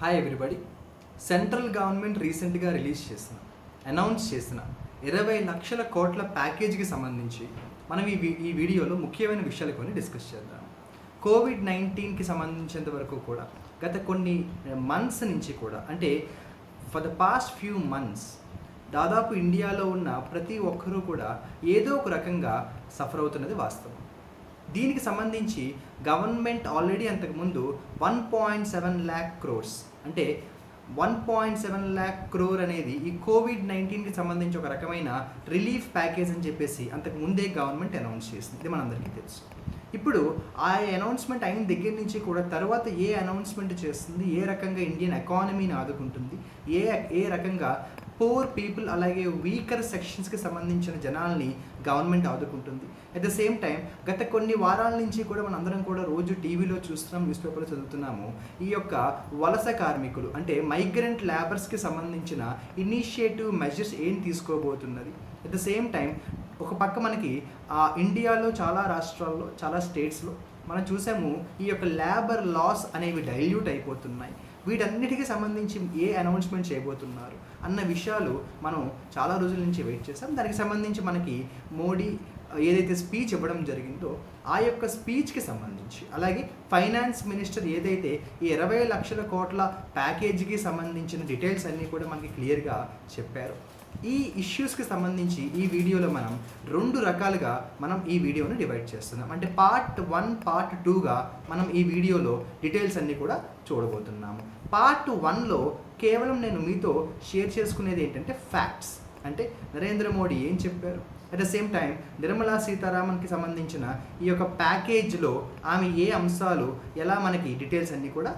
Hi everybody. Central government రీసెంట్గా announce చేసిన 20 లక్షల కోట్ల ప్యాకేజీకి సంబంధించి మనం ఈ వీడియోలో ముఖ్యమైన విషయాలు కొన్ని డిస్కస్ చేద్దాం. కోవిడ్-19కి సంబంధించినంత వరకు కూడా గత కొన్ని మంత్స్ నుంచి కూడా అంటే for the past few months దాదాపు ఇండియాలో ఉన్న ప్రతి ఒక్కరూ కూడా ఏదో ఒక రకంగా సఫర్ అవుతున్నది వాస్తవం. దీనికి సంబంధించి గవర్నమెంట్ ఆల్రెడీ అంతకుముందు 1.7 lakh crores అంటే 1.7 lakh crore అనేది ఈ కోవిడ్-19కి సంబంధించి ఒక రకమైన రిలీఫ్ ప్యాకేజ్ అని చెప్పేసి అంతకు ముందే గవర్నమెంట్ అనౌన్స్ చేసింది. ఇది మనందరికీ తెలుసు. ఇప్పుడు ఆ అనౌన్స్మెంట్ అయిన దగ్గర నుంచి కూడా తర్వాత ఏ అనౌన్స్మెంట్ చేస్తుంది, ఏ రకంగా ఇండియన్ ఎకానమీని ఆదుకుంటుంది, ఏ రకంగా పూర్ పీపుల్ అలాగే వీకర్ సెక్షన్స్కి సంబంధించిన జనాల్ని గవర్నమెంట్ ఆదుకుంటుంది. అట్ ద సేమ్ టైం గత కొన్ని వారాల నుంచి కూడా మనందరం కూడా రోజు టీవీలో చూస్తున్నాం, న్యూస్ పేపర్లో చదువుతున్నాము. ఈ యొక్క వలస కార్మికులు అంటే మైగ్రెంట్ లేబర్స్కి సంబంధించిన ఇనిషియేటివ్ మెజర్స్ ఏం తీసుకోబోతున్నది. అట్ ద సేమ్ టైం ఒక పక్క మనకి ఇండియాలో చాలా రాష్ట్రాల్లో చాలా స్టేట్స్లో మనం చూసాము ఈ యొక్క లేబర్ లాస్ అనేవి డైల్యూట్ అయిపోతున్నాయి. వీటన్నిటికీ సంబంధించి ఏ అనౌన్స్మెంట్ చేయబోతున్నారు అన్న విషయాలు మనం చాలా రోజుల నుంచి వెయిట్ చేస్తాం. దానికి సంబంధించి మనకి మోడీ ఏదైతే స్పీచ్ ఇవ్వడం జరిగిందో ఆ యొక్క స్పీచ్కి సంబంధించి అలాగే ఫైనాన్స్ మినిస్టర్ ఏదైతే ఈ 20 లక్షల కోట్ల ప్యాకేజీకి సంబంధించిన డీటెయిల్స్ అన్నీ కూడా మనకి క్లియర్గా చెప్పారు. ఈ ఇష్యూస్కి సంబంధించి ఈ వీడియోలో మనం 2 రకాలుగా మనం ఈ వీడియోని డివైడ్ చేస్తున్నాం. అంటే పార్ట్ 1, పార్ట్ 2గా మనం ఈ వీడియోలో డీటెయిల్స్ అన్నీ కూడా చూడబోతున్నాము. పార్ట్ 1లో కేవలం నేను మీతో షేర్ చేసుకునేది ఏంటంటే ఫ్యాక్ట్స్, అంటే నరేంద్ర మోడీ ఏం చెప్పారు, at the same time Nirmala సీతారామన్కి సంబంధించిన ఈ యొక్క ప్యాకేజ్లో ఆమె ఏ అంశాలు ఎలా మనకి డీటెయిల్స్ అన్నీ కూడా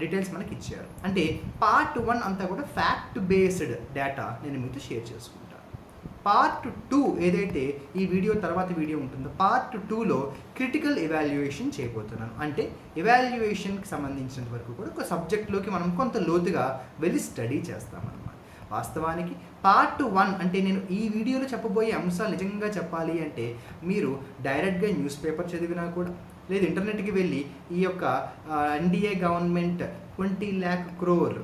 డీటెయిల్స్ మనకి ఇచ్చారు. అంటే పార్ట్ 1 అంతా కూడా ఫ్యాక్ట్ బేస్డ్ డేటా నేను మీతో షేర్ చేసుకుంటాను. పార్ట్ 2 ఏదైతే ఈ వీడియో తర్వాత వీడియో ఉంటుందో పార్ట్ 2లో క్రిటికల్ ఎవాల్యుయేషన్ చేయబోతున్నాను. అంటే ఎవాల్యుయేషన్కి సంబంధించినంత వరకు కూడా ఒక సబ్జెక్ట్లోకి మనం కొంత లోతుగా వెళ్ళి స్టడీ చేస్తామన్నమాట. వాస్తవానికి పార్ట్ 1 అంటే నేను ఈ వీడియోలో చెప్పబోయే అంశాలు నిజంగా చెప్పాలి అంటే మీరు డైరెక్ట్గా న్యూస్ పేపర్ చదివినా కూడా లేదు ఇంటర్నెట్కి వెళ్ళి ఈ యొక్క NDA government 20 lakh crore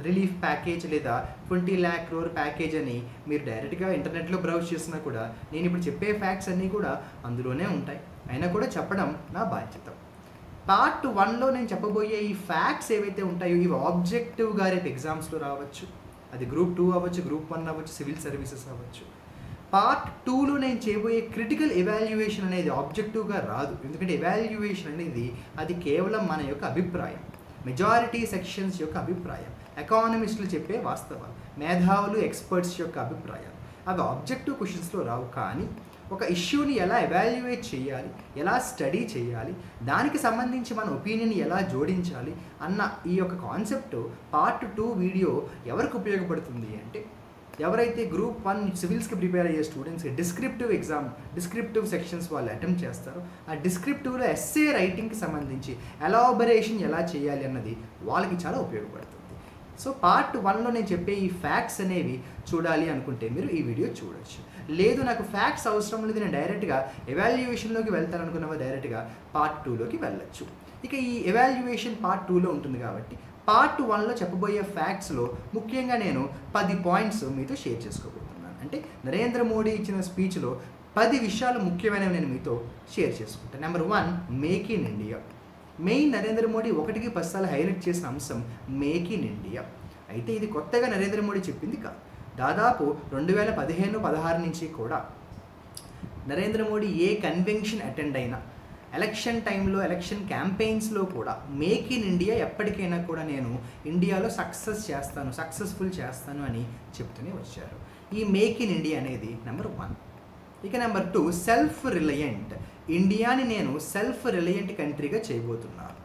relief package లేదా 20 lakh crore ప్యాకేజ్ అని మీరు డైరెక్ట్గా ఇంటర్నెట్లో బ్రౌజ్ చేసినా కూడా నేను ఇప్పుడు చెప్పే ఫ్యాక్ట్స్ అన్నీ కూడా అందులోనే ఉంటాయి. అయినా కూడా చెప్పడం నా బాధ్యత. పార్ట్ 1లో నేను చెప్పబోయే ఈ ఫ్యాక్ట్స్ ఏవైతే ఉంటాయో ఇవి ఆబ్జెక్టివ్గా రేపు ఎగ్జామ్స్లో రావచ్చు. అది గ్రూప్ 2 అవ్వచ్చు, గ్రూప్ 1 అవ్వచ్చు, సివిల్ సర్వీసెస్ అవ్వచ్చు. పార్ట్ 2లో నేను చేయబోయే క్రిటికల్ ఎవాల్యుయేషన్ అనేది ఆబ్జెక్టివ్గా రాదు. ఎందుకంటే ఎవాల్యుయేషన్ అనేది అది కేవలం మన యొక్క అభిప్రాయం, మెజారిటీ సెక్షన్స్ యొక్క అభిప్రాయం, ఎకానమిస్టులు చెప్పే వాస్తవాలు, మేధావులు ఎక్స్పర్ట్స్ యొక్క అభిప్రాయాలు. అవి ఆబ్జెక్టివ్ క్వశ్చన్స్లో రావు. కానీ ఒక ఇష్యూని ఎలా ఎవాల్యుయేట్ చేయాలి, ఎలా స్టడీ చేయాలి, దానికి సంబంధించి మన ఒపీనియన్ ఎలా జోడించాలి అన్న ఈ యొక్క కాన్సెప్ట్ పార్ట్ 2 వీడియో ఎవరికి ఉపయోగపడుతుంది అంటే ఎవరైతే గ్రూప్ 1 సివిల్స్కి ప్రిపేర్ అయ్యే స్టూడెంట్స్కి డిస్క్రిప్టివ్ సెక్షన్స్ వాళ్ళు అటెంప్ట్ చేస్తారు. ఆ డిస్క్రిప్టివ్లో ఎస్సే రైటింగ్కి సంబంధించి ఎలాబరేషన్ ఎలా చేయాలి అన్నది వాళ్ళకి చాలా ఉపయోగపడుతుంది. సో పార్ట్ 1లో నేను చెప్పే ఈ ఫ్యాక్ట్స్ అనేవి చూడాలి అనుకుంటే మీరు ఈ వీడియో చూడొచ్చు. లేదు నాకు ఫ్యాక్ట్స్ అవసరం లేదు, నేను డైరెక్ట్గా ఎవాల్యుయేషన్లోకి వెళ్తాను అనుకున్నవా డైరెక్ట్గా పార్ట్ 2లోకి వెళ్ళొచ్చు. ఇక ఈ ఎవాల్యుయేషన్ పార్ట్ 2లో ఉంటుంది కాబట్టి పార్ట్ 1లో చెప్పబోయే ఫ్యాక్ట్స్లో ముఖ్యంగా నేను 10 పాయింట్స్ మీతో షేర్ చేసుకోబోతున్నాను. అంటే నరేంద్ర మోడీ ఇచ్చిన స్పీచ్లో 10 విషయాలు ముఖ్యమైనవి నేను మీతో షేర్ చేసుకుంటాను. Number 1, make in India. Main Narendra Modi 1కి 10 సార్లు హైలైట్ చేసిన అంశం మేక్ ఇన్ ఇండియా. అయితే ఇది కొత్తగా నరేంద్ర మోడీ చెప్పింది కాదు. దాదాపు 2015-16 నుంచి కూడా నరేంద్ర మోడీ ఏ కన్వెన్షన్ అటెండ్ అయినా ఎలక్షన్ టైంలో ఎలక్షన్ క్యాంపెయిన్స్లో కూడా మేక్ ఇన్ ఇండియా ఎప్పటికైనా కూడా నేను ఇండియాలో సక్సెస్ఫుల్ చేస్తాను అని చెప్తూనే వచ్చారు. ఈ మేక్ ఇన్ ఇండియా అనేది నెంబర్ 1. ఇక నెంబర్ 2, సెల్ఫ్ రిలయంట్. ఇండియాని నేను సెల్ఫ్ రిలయంట్ కంట్రీగా చేయబోతున్నాను.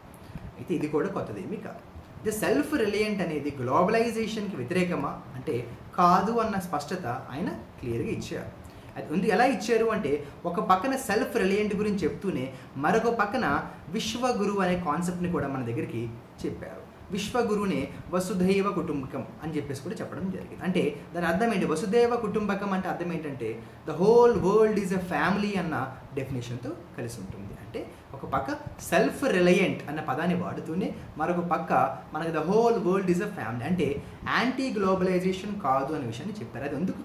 అయితే ఇది కూడా కొత్తదేమీ కాదు. ఇది సెల్ఫ్ రిలయంట్ అనేది గ్లోబలైజేషన్కి వ్యతిరేకమా అంటే కాదు అన్న స్పష్టత ఆయన క్లియర్గా ఇచ్చారు. అది ఎలా ఇచ్చారు అంటే ఒక పక్కన సెల్ఫ్ రిలయంట్ గురించి చెప్తూనే మరొక పక్కన విశ్వగురు అనే కాన్సెప్ట్ని కూడా మన దగ్గరికి చెప్పారు. విశ్వగురునే వసుధైవ కుటుంబకం అని చెప్పేసి కూడా చెప్పడం జరిగింది. అంటే దాని అర్థం ఏంటి? వసుధైవ కుటుంబకం అంటే అర్థం ఏంటంటే the whole world is a family అన్న డెఫినేషన్తో కలిసి ఉంటుంది. అంటే ఒక పక్క సెల్ఫ్ రిలయంట్ అన్న పదాన్ని వాడుతూనే మరొక పక్క మనకి the whole world is a family, అంటే యాంటీ గ్లోబలైజేషన్ కాదు అనే విషయాన్ని చెప్పారు. అది ఎందుకు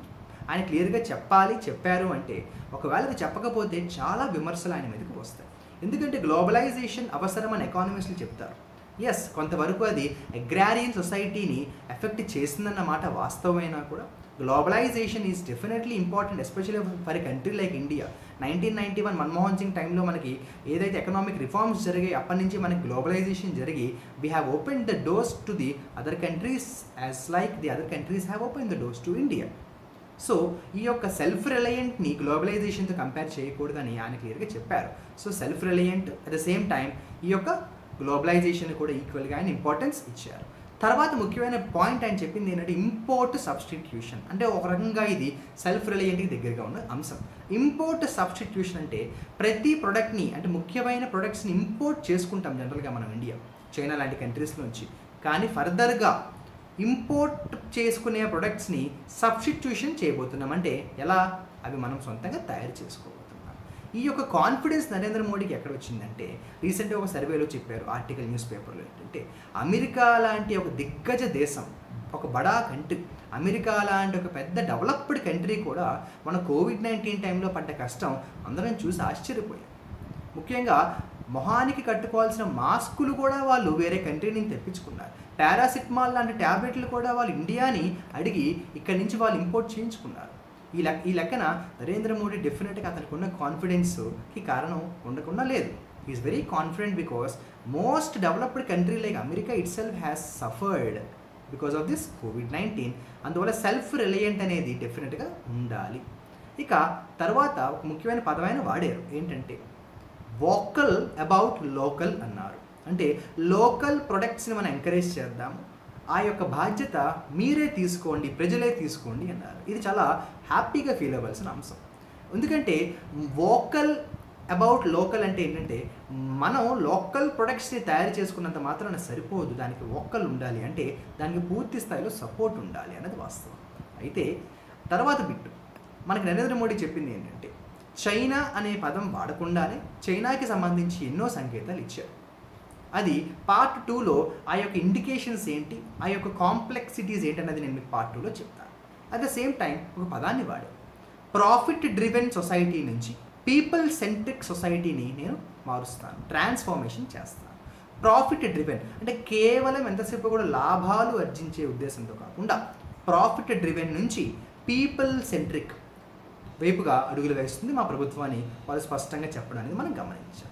ఆయన క్లియర్గా చెప్పారు అంటే ఒకవేళ అది చెప్పకపోతే చాలా విమర్శలు ఆయన మీదకి వస్తాయి. ఎందుకంటే గ్లోబలైజేషన్ అవసరం అని ఎకానమిస్టులు చెప్తారు. ఎస్, కొంతవరకు అది అగ్రారియన్ సొసైటీని ఎఫెక్ట్ చేసిందన్నమాట వాస్తవమైనా కూడా globalization is definitely important, especially for a country like India. 1991 Manmohan Singh టైంలో మనకి ఏదైతే ఎకనామిక్ రిఫార్మ్స్ జరిగాయి అప్పటి నుంచి మనకి గ్లోబలైజేషన్ జరిగి we have open the doors to the other countries as like the other countries have open the doors to India. So ఈ యొక్క సెల్ఫ్ రిలయంట్ని గ్లోబలైజేషన్తో కంపేర్ చేయకూడదని ఆయన క్లియర్గా చెప్పారు. So self reliant at the same time ఈ యొక్క globalisation కూడా ఈక్వల్గా ఆయన ఇంపార్టెన్స్ ఇచ్చారు. తర్వాత ముఖ్యమైన పాయింట్ ఆయన చెప్పింది ఏంటంటే ఇంపోర్ట్ సబ్స్టిట్యూషన్, అంటే ఒక రకంగా ఇది సెల్ఫ్ రిలయంట్కి దగ్గరగా ఉన్న అంశం. ఇంపోర్ట్ సబ్స్టిట్యూషన్ అంటే ప్రతి ప్రొడక్ట్ని, అంటే ముఖ్యమైన ప్రొడక్ట్స్ని ఇంపోర్ట్ చేసుకుంటాం జనరల్గా మనం ఇండియా, చైనా లాంటి కంట్రీస్ నుంచి. కానీ ఫర్దర్గా ఇంపోర్ట్ చేసుకునే ప్రొడక్ట్స్ని సబ్స్టిట్యూషన్ చేయబోతున్నాం. అంటే ఎలా? అవి మనం సొంతంగా తయారు చేసుకోబోతున్నాం. ఈ యొక్క కాన్ఫిడెన్స్ నరేంద్ర మోడీకి ఎక్కడ వచ్చిందంటే రీసెంట్గా ఒక సర్వేలో చెప్పారు, ఆర్టికల్ న్యూస్ పేపర్లో, ఏంటంటే అమెరికా లాంటి ఒక దిగ్గజ దేశం, ఒక బడా కంట్రీ, అమెరికా లాంటి ఒక పెద్ద డెవలప్డ్ కంట్రీ కూడా మన కోవిడ్-19 టైంలో పడ్డ కష్టం అందరం చూసి ఆశ్చర్యపోయాం. ముఖ్యంగా మొహానికి కట్టుకోవాల్సిన మాస్కులు కూడా వాళ్ళు వేరే కంట్రీ నుంచి తెప్పించుకున్నారు. పారాసిటమాల్ లాంటి ట్యాబ్లెట్లు కూడా వాళ్ళు ఇండియాని అడిగి ఇక్కడి నుంచి వాళ్ళు ఇంపోర్ట్ చేయించుకున్నారు. ఈ లెక్కన నరేంద్ర మోడీ డెఫినెట్గా అతనికి ఉన్న కాన్ఫిడెన్స్కి కారణం ఉండకుండా లేదు. Is very confident because most developed country like America it self has suffered because of this COVID-19. అందువల్ల సెల్ఫ్ రిలయంట్ అనేది డెఫినెట్గా ఉండాలి. ఇక తర్వాత ఒక ముఖ్యమైన పదమైన వాడారు, ఏంటంటే వోకల్ అబౌట్ లోకల్ అన్నారు. అంటే లోకల్ ప్రొడక్ట్స్ని మనం ఎంకరేజ్ చేద్దాము, ఆ యొక్క బాధ్యత మీరే తీసుకోండి, ప్రజలే తీసుకోండి అన్నారు. ఇది చాలా హ్యాపీగా ఫీల్ అవ్వాల్సిన అంశం. ఎందుకంటే వోకల్ అబౌట్ లోకల్ అంటే ఏంటంటే మనం లోకల్ ప్రొడక్ట్స్ని తయారు చేసుకున్నంత మాత్రాన సరిపోదు, దానికి వోకల్ ఉండాలి, అంటే దానికి పూర్తి స్థాయిలో సపోర్ట్ ఉండాలి అన్నది వాస్తవం. అయితే తర్వాత బిట్టు మనకి నరేంద్ర మోడీ చెప్పింది ఏంటంటే చైనా అనే పదం వాడకుండానే చైనాకి సంబంధించి ఎన్నో సంకేతాలు ఇచ్చారు. అది పార్ట్ 2లో ఆ యొక్క ఇండికేషన్స్ ఏంటి, ఆ యొక్క కాంప్లెక్సిటీస్ ఏంటన్నది నేను మీకు పార్ట్ 2లో చెప్తాను. అట్ ద సేమ్ టైం ఒక పదాన్ని వాడాను, ప్రాఫిట్ డ్రివెన్ సొసైటీ నుంచి పీపుల్ సెంట్రిక్ సొసైటీని నేను మారుస్తాను, ట్రాన్స్ఫార్మేషన్ చేస్తాను. ప్రాఫిట్ డ్రివెన్ అంటే కేవలం ఎంతసేపు కూడా లాభాలు ఆర్జించే ఉద్దేశంతో కాకుండా ప్రాఫిట్ డ్రివెన్ నుంచి పీపుల్ సెంట్రిక్ వైపుగా అడుగులు వేస్తుంది మా ప్రభుత్వాన్ని వాళ్ళు స్పష్టంగా చెప్పడానికి మనం గమనించాం.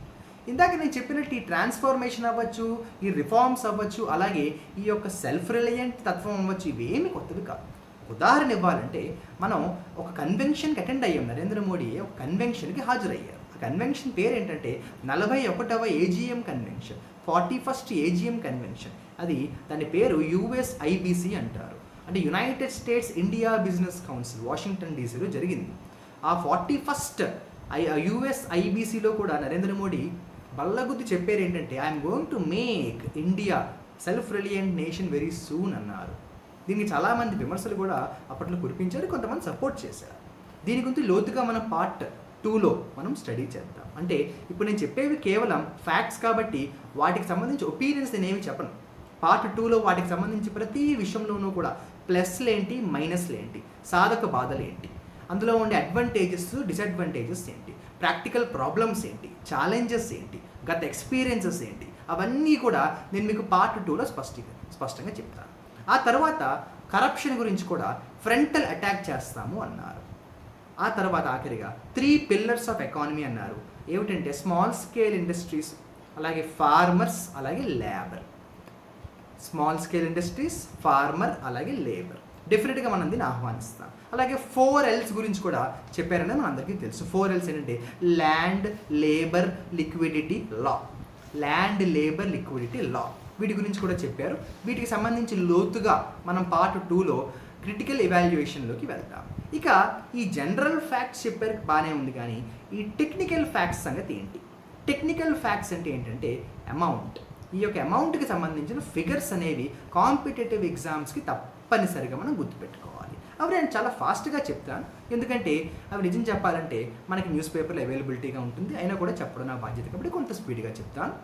ఇందాక నేను చెప్పినట్టు ఈ ట్రాన్స్ఫార్మేషన్ అవ్వచ్చు, ఈ రిఫార్మ్స్ అవ్వచ్చు, అలాగే ఈ యొక్క సెల్ఫ్ రిలయంట్ తత్వం అవ్వచ్చు, ఇవేమి కొత్తవి కాదు. ఉదాహరణ ఇవ్వాలంటే మనం ఒక కన్వెన్షన్కి అటెండ్ అయ్యాం, నరేంద్ర మోడీ ఒక కన్వెన్షన్కి హాజరయ్యారు. ఆ కన్వెన్షన్ పేరు ఏంటంటే 41వ AGM convention, 41st AGM convention. అది దాని పేరు USIBC అంటారు, అంటే United States India business council, Washington డీసీలో జరిగింది. ఆ 41st USIBCలో కూడా నరేంద్ర మోడీ బల్లగుద్ది చెప్పారు ఏంటంటే I'm going to make India self reliant nation very soon అన్నారు. దీనికి చాలామంది విమర్శలు కూడా అప్పట్లో కురిపించారు, కొంతమంది సపోర్ట్ చేశారు. దీని గురించి లోతుగా మనం పార్ట్ 2లో మనం స్టడీ చేద్దాం. అంటే ఇప్పుడు నేను చెప్పేవి కేవలం ఫ్యాక్ట్స్ కాబట్టి వాటికి సంబంధించి ఒపీనియన్స్ నేనేమి చెప్పను. పార్ట్ 2లో వాటికి సంబంధించి ప్రతి విషయంలోనూ కూడా ప్లస్లు ఏంటి, మైనస్లు ఏంటి, సాధక బాధలు ఏంటి, అందులో ఉండే అడ్వాంటేజెస్, డిసడ్వాంటేజెస్ ఏంటి, ప్రాక్టికల్ ప్రాబ్లమ్స్ ఏంటి, ఛాలెంజెస్ ఏంటి, గత ఎక్స్పీరియన్సెస్ ఏంటి, అవన్నీ కూడా నేను మీకు పార్ట్ 2లో స్పష్టంగా చెప్తాను. ఆ తర్వాత కరప్షన్ గురించి కూడా ఫ్రంటల్ అటాక్ చేస్తాము అన్నారు. ఆ తర్వాత ఆఖరిగా 3 పిల్లర్స్ ఆఫ్ ఎకానమీ అన్నారు. ఏమిటంటే స్మాల్ స్కేల్ ఇండస్ట్రీస్, అలాగే ఫార్మర్స్, అలాగే labour. Small scale industries, farmer, అలాగే లేబర్. డెఫినెట్గా మనం దీన్ని ఆహ్వానిస్తాం. అలాగే 4Ls గురించి కూడా చెప్పారని మన అందరికీ తెలుసు. 4Ls ఏంటంటే ల్యాండ్, లేబర్, లిక్విడిటీ, లా. ల్యాండ్, లేబర్, లిక్విడిటీ, లా, వీటి గురించి కూడా చెప్పారు. వీటికి సంబంధించి లోతుగా మనం పార్ట్ 2లో క్రిటికల్ ఎవాల్యుయేషన్లోకి వెళ్తాం. ఇక ఈ జనరల్ ఫ్యాక్ట్స్ చెప్పారు బాగానే ఉంది, కానీ ఈ టెక్నికల్ ఫ్యాక్ట్స్ సంగతి ఏంటి? టెక్నికల్ ఫ్యాక్ట్స్ అంటే ఏంటంటే అమౌంట్. ఈ యొక్క అమౌంట్కి సంబంధించిన ఫిగర్స్ అనేవి కాంపిటేటివ్ ఎగ్జామ్స్కి తప్పనిసరిగా మనం గుర్తుపెట్టుకోవాలి. అవి నేను చాలా ఫాస్ట్గా చెప్తాను, ఎందుకంటే అవి నిజం చెప్పాలంటే మనకి న్యూస్ పేపర్లో అవైలబిలిటీగా ఉంటుంది, అయినా కూడా చెప్పడం నా బాధ్యత కాబట్టి కొంత స్పీడ్గా చెప్తాను.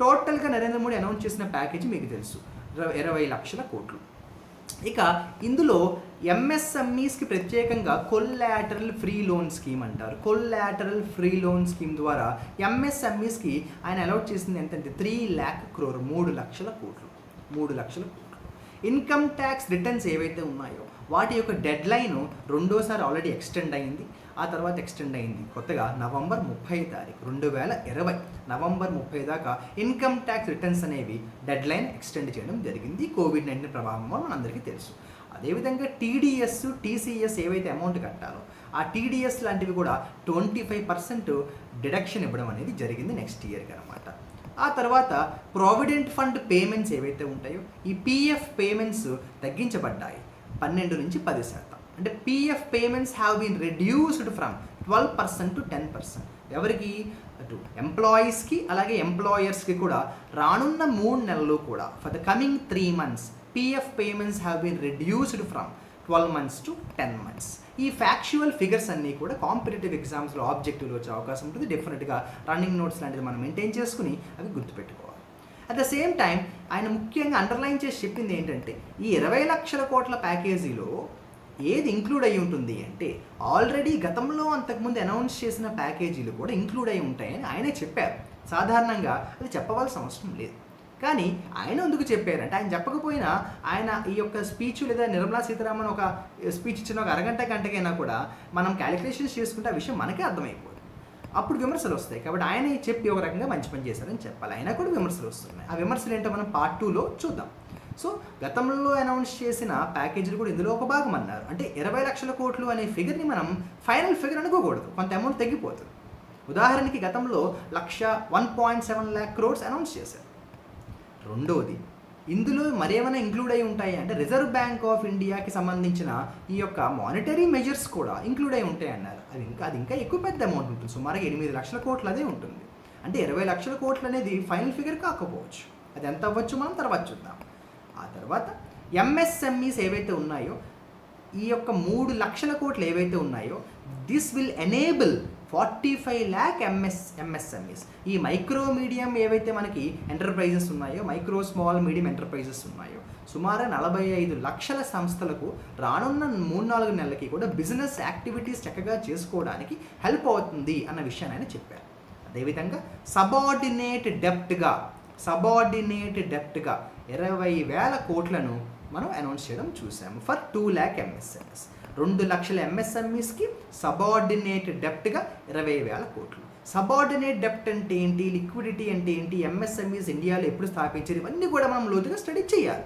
టోటల్గా నరేంద్ర మోడీ అనౌన్స్ చేసిన ప్యాకేజీ మీకు తెలుసు, 20 లక్షల కోట్లు. ఇక ఇందులో ఎంఎస్ఎంఈస్కి ప్రత్యేకంగా కొల్లాటరల్ ఫ్రీ లోన్ స్కీమ్ అంటారు. కొల్లాటరల్ ఫ్రీ లోన్ స్కీమ్ ద్వారా ఎంఎస్ఎంఈస్కి ఆయన అలాట్ చేసింది ఎంతంటే 3 lakh crore, 3 లక్షల కోట్లు. 3 లక్షల కోట్లు. ఇన్కమ్ ట్యాక్స్ రిటర్న్స్ ఏవైతే ఉన్నాయో వాటి యొక్క డెడ్ లైన్ రెండోసారి ఆల్రెడీ ఎక్స్టెండ్ అయింది, ఆ తర్వాత ఎక్స్టెండ్ అయింది కొత్తగా నవంబర్ 30, 2020 నవంబర్ 30 దాకా ఇన్కమ్ ట్యాక్స్ రిటర్న్స్ అనేవి డెడ్ లైన్ ఎక్స్టెండ్ చేయడం జరిగింది. కోవిడ్-19 ప్రభావం వల్ల మనందరికీ తెలుసు. అదేవిధంగా టీడీఎస్, టీసీఎస్ ఏవైతే అమౌంట్ కట్టాలో ఆ టీడీఎస్ లాంటివి కూడా 25% డిడక్షన్ ఇవ్వడం అనేది జరిగింది నెక్స్ట్ ఇయర్కి అనమాట. ఆ తర్వాత ప్రావిడెంట్ ఫండ్ పేమెంట్స్ ఏవైతే ఉంటాయో ఈ పీఎఫ్ పేమెంట్స్ తగ్గించబడ్డాయి 12 నుంచి 10%. అంటే PF payments have been reduced from 12% to 10%. ఎవరికి? అటు ఎంప్లాయీస్కి అలాగే ఎంప్లాయర్స్కి కూడా రానున్న 3 నెలలు కూడా for the coming 3 months PF payments have been reduced from 12 months to 10 months. ఈ ఫ్యాక్చువల్ ఫిగర్స్ అన్నీ కూడా కాంపిటేటివ్ ఎగ్జామ్స్లో ఆబ్జెక్టివ్లో వచ్చే అవకాశం ఉంటుంది. డెఫినెట్గా రన్నింగ్ నోట్స్ లాంటిది మనం మెయింటైన్ చేసుకుని అవి గుర్తుపెట్టుకోవాలి. అట్ ద సేమ్ టైం ఆయన ముఖ్యంగా అండర్లైన్ చేసి చెప్పింది ఏంటంటే ఈ 20 లక్షల కోట్ల ప్యాకేజీలో ఏది ఇంక్లూడ్ అయి ఉంటుంది అంటే ఆల్రెడీ గతంలో అంతకుముందు అనౌన్స్ చేసిన ప్యాకేజీలు కూడా ఇంక్లూడ్ అయి ఉంటాయని ఆయనే చెప్పారు. సాధారణంగా అది చెప్పవలసిన అవసరం లేదు, కానీ ఆయన ఎందుకు చెప్పారంటే ఆయన చెప్పకపోయినా ఆయన ఈ యొక్క స్పీచ్ లేదా నిర్మలా సీతారామన్ ఒక స్పీచ్ ఇచ్చిన ఒక గంటకైనా కూడా మనం క్యాలిక్యులేషన్స్ చేసుకుంటే ఆ విషయం మనకే అర్థమైపోతుంది. అప్పుడు విమర్శలు వస్తాయి. కాబట్టి ఆయన చెప్పి ఒక రకంగా మంచి పని చేశారని చెప్పాలి. అయినా కూడా విమర్శలు వస్తున్నాయి. ఆ విమర్శలు ఏంటో మనం పార్ట్ 2లో చూద్దాం. సో గతంలో అనౌన్స్ చేసిన ప్యాకేజీలు కూడా ఇందులో ఒక భాగం అన్నారు. అంటే 20 లక్షల కోట్లు అనే ఫిగర్ని మనం ఫైనల్ ఫిగర్ అనుకోకూడదు, కొంత అమౌంట్ తగ్గిపోతుంది. ఉదాహరణకి గతంలో 1.7 lakh crores అనౌన్స్ చేశారు. రెండోది ఇందులో మరేమైనా ఇంక్లూడ్ అయి ఉంటాయి అంటే రిజర్వ్ బ్యాంక్ ఆఫ్ ఇండియాకి సంబంధించిన ఈ యొక్క మానిటరీ మెజర్స్ కూడా ఇంక్లూడ్ అయి ఉంటాయి అన్నారు. అది ఇంకా ఎక్కువ పెద్ద అమౌంట్ ఉంటుంది, సుమారుగా 8 లక్షల కోట్లు అదే ఉంటుంది. అంటే 20 లక్షల కోట్లు అనేది ఫైనల్ ఫిగర్ కాకపోవచ్చు, అది ఎంత అవ్వచ్చు మనం తర్వాత చూద్దాం. ఆ తర్వాత ఎంఎస్ఎంఈస్ ఏవైతే ఉన్నాయో ఈ యొక్క 3 లక్షల కోట్లు ఏవైతే ఉన్నాయో this will enable 45 lakh MSMEs. ఈ మైక్రో మీడియం ఏవైతే మనకి ఎంటర్ప్రైజెస్ ఉన్నాయో, మైక్రో స్మాల్ మీడియం ఎంటర్ప్రైజెస్ ఉన్నాయో సుమారు 45 లక్షల సంస్థలకు రానున్న 3-4 నెలలకి కూడా బిజినెస్ యాక్టివిటీస్ చక్కగా చేసుకోవడానికి హెల్ప్ అవుతుంది అన్న విషయాన్ని ఆయన చెప్పారు. అదేవిధంగా సబార్డినేట్ డెప్ట్గా 20,000 కోట్లను మనం అనౌన్స్ చేయడం చూసాము ఫర్ 2 lakh ఎంఎస్ఎంఈస్. 2 లక్షల ఎంఎస్ఎంఈస్కి సబార్డినేట్ డెప్ట్గా 20,000 కోట్లు. సబార్డినేట్ డెప్ట్ అంటే ఏంటి, లిక్విడిటీ అంటే ఏంటి, ఎంఎస్ఎంఈస్ ఇండియాలో ఎప్పుడు స్థాపించారు, ఇవన్నీ కూడా మనం లోతుగా స్టడీ చేయాలి.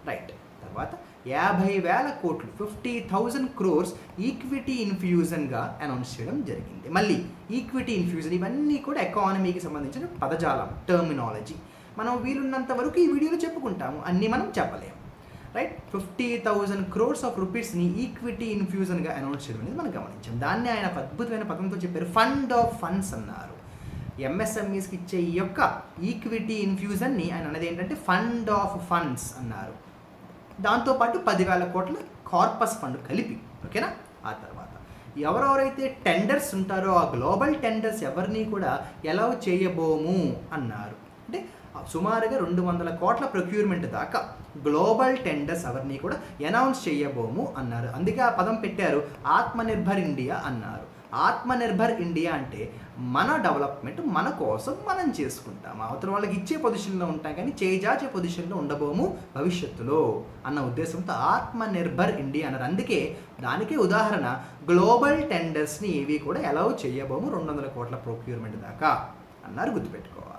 రైట్. తర్వాత 50,000 కోట్లు 50,000 crores ఈక్విటీ ఇన్ఫ్యూజన్గా అనౌన్స్ చేయడం జరిగింది. మళ్ళీ ఈక్విటీ ఇన్ఫ్యూజన్ ఇవన్నీ కూడా ఎకానమీకి సంబంధించిన పదజాలం, టర్మినాలజీ. మనం వీలున్నంత వరకు ఈ వీడియోలో చెప్పుకుంటాము, అన్నీ మనం చెప్పలేము. రైట్. 50,000 crores ఆఫ్ రూపీస్ని ఈక్విటీ ఇన్ఫ్యూజన్గా అనౌన్స్ చేయడం అనేది మనం గమనించాం. దాన్ని ఆయన ఒక అద్భుతమైన పదంతో చెప్పారు, ఫండ్ ఆఫ్ ఫండ్స్ అన్నారు. ఎంఎస్ఎంఈస్కి ఇచ్చే ఈ యొక్క ఈక్విటీ ఇన్ఫ్యూజన్ని ఆయన అన్నది ఏంటంటే ఫండ్ ఆఫ్ ఫండ్స్ అన్నారు. దాంతోపాటు 10,000 కోట్ల కార్పస్ ఫండ్ కలిపి. ఓకేనా. ఆ తర్వాత ఎవరెవరైతే టెండర్స్ ఉంటారో ఆ గ్లోబల్ టెండర్స్ ఎవరిని కూడా ఎలౌ చేయబోము అన్నారు. అంటే సుమారుగా 200 కోట్ల ప్రొక్యూర్మెంట్ దాకా గ్లోబల్ టెండర్స్ ఎవరిని కూడా అనౌన్స్ చేయబోము అన్నారు. అందుకే ఆ పదం పెట్టారు, ఆత్మనిర్భర్ ఇండియా అన్నారు. ఆత్మనిర్భర్ ఇండియా అంటే మన డెవలప్మెంట్ మన కోసం మనం చేసుకుంటాం, అవతల వాళ్ళకి ఇచ్చే పొజిషన్లో ఉంటాం కానీ చేజాచే పొజిషన్లో ఉండబోము భవిష్యత్తులో అన్న ఉద్దేశంతో ఆత్మనిర్భర్ ఇండియా అన్నారు. అందుకే దానికే ఉదాహరణ గ్లోబల్ టెండర్స్ని ఏవి కూడా అలౌ చేయబోము 200 కోట్ల ప్రొక్యూర్మెంట్ దాకా అన్నారు, గుర్తుపెట్టుకోవాలి.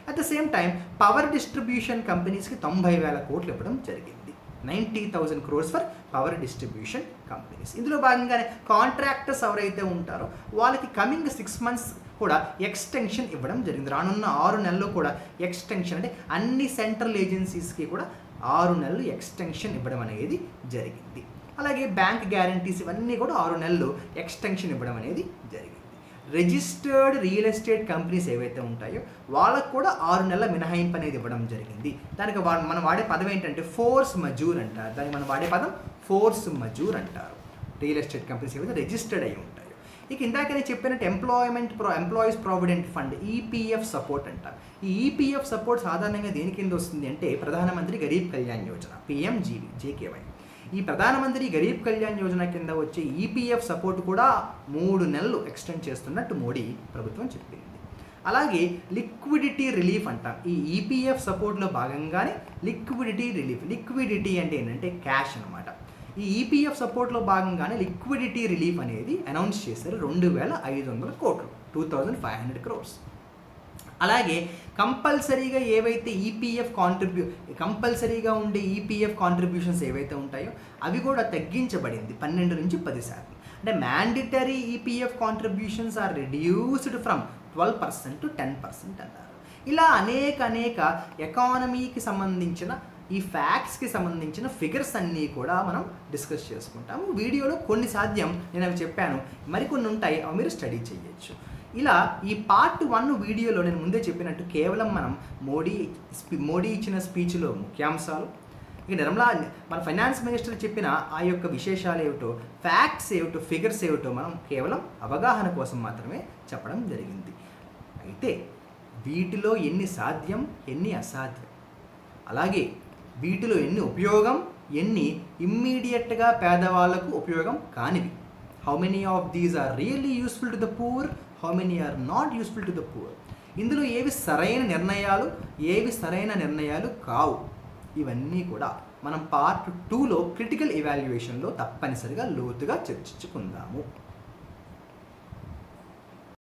At the same time power distribution కంపెనీస్కి 90,000 కోట్లు ఇవ్వడం జరిగింది. 90,000 crores for power distribution companies. ఇందులో భాగంగానే కాంట్రాక్టర్స్ ఎవరైతే ఉంటారో వాళ్ళకి కమింగ్ 6 months కూడా ఎక్స్టెన్షన్ ఇవ్వడం జరిగింది. రానున్న 6 నెలలు కూడా ఎక్స్టెన్షన్, అంటే అన్ని సెంట్రల్ ఏజెన్సీస్కి కూడా 6 నెలలు ఎక్స్టెన్షన్ ఇవ్వడం అనేది జరిగింది. అలాగే బ్యాంక్ గ్యారంటీస్ ఇవన్నీ కూడా 6 నెలలు ఎక్స్టెన్షన్ ఇవ్వడం అనేది జరిగింది. రిజిస్టర్డ్ రియల్ ఎస్టేట్ కంపెనీస్ ఏవైతే ఉంటాయో వాళ్ళకు కూడా 6 నెలల మినహాయింపు అనేది ఇవ్వడం జరిగింది. దానికి మనం వాడే పదం ఏంటంటే ఫోర్స్ మజూర్ అంటారు. దానికి మనం వాడే పదం ఫోర్స్ మజూర్ అంటారు. రియల్ ఎస్టేట్ కంపెనీస్ ఏవైతే రిజిస్టర్డ్ అయి ఉంటాయో. ఇక ఇందాక నేను చెప్పినట్టు employees provident fund EPF support అంటారు. ఈ ఈపీఎఫ్ సపోర్ట్ సాధారణంగా దేని కింద వస్తుంది అంటే ప్రధానమంత్రి గరీబ్ కళ్యాణ్ యోజన పిఎంజీవీ జేకేవై. ఈ ప్రధానమంత్రి గరీబ్ కళ్యాణ్ యోజన కింద వచ్చే ఈపీఎఫ్ సపోర్ట్ కూడా 3 నెలలు ఎక్స్టెండ్ చేస్తున్నట్టు మోడీ ప్రభుత్వం చెప్పింది. అలాగే లిక్విడిటీ రిలీఫ్ అంటాం. ఈ ఈపీఎఫ్ సపోర్ట్లో భాగంగానే లిక్విడిటీ రిలీఫ్. లిక్విడిటీ అంటే ఏంటంటే క్యాష్ అనమాట. ఈ ఈపీఎఫ్ సపోర్ట్లో భాగంగానే లిక్విడిటీ రిలీఫ్ అనేది అనౌన్స్ చేశారు. 2500 కోట్లు 2500 crores. అలాగే కంపల్సరీగా ఏవైతే కంపల్సరీగా ఉండే ఈపీఎఫ్ కాంట్రిబ్యూషన్స్ ఏవైతే ఉంటాయో అవి కూడా తగ్గించబడింది 12 నుంచి 10%. అంటే mandatory EPF contributions are reduced from 12% to 10% అన్నారు. ఇలా అనేక ఎకానమీకి సంబంధించిన ఈ ఫ్యాక్ట్స్కి సంబంధించిన ఫిగర్స్ అన్నీ కూడా మనం డిస్కస్ చేసుకుంటాము. వీడియోలో కొన్ని సాధ్యం నేను అవి చెప్పాను, మరికొన్ని ఉంటాయి, అవి మీరు స్టడీ చేయొచ్చు. ఇలా ఈ పార్ట్ 1 వీడియోలో నేను ముందే చెప్పినట్టు కేవలం మనం మోడీ ఇచ్చిన స్పీచ్లో ముఖ్యాంశాలు, ఇక నిర్మలా మన ఫైనాన్స్ మినిస్టర్ చెప్పిన ఆ యొక్క విశేషాలు ఏమిటో, ఫ్యాక్ట్స్ ఏమిటో, ఫిగర్స్ ఏమిటో మనం కేవలం అవగాహన కోసం మాత్రమే చెప్పడం జరిగింది. అయితే వీటిలో ఎన్ని సాధ్యం, ఎన్ని అసాధ్యం, అలాగే వీటిలో ఎన్ని ఉపయోగం, ఎన్ని ఇమ్మీడియట్గా పేదవాళ్లకు ఉపయోగం కానివి, how many of these are really useful to the poor, how many are not useful to the poor, ఇందులో ఏవి సరైన నిర్ణయాలు, ఏవి సరైన నిర్ణయాలు కావు, ఇవన్నీ కూడా మనం పార్ట్ 2లో క్రిటికల్ ఎవాల్యుయేషన్లో తప్పనిసరిగా లోతుగా చర్చించుకుందాము.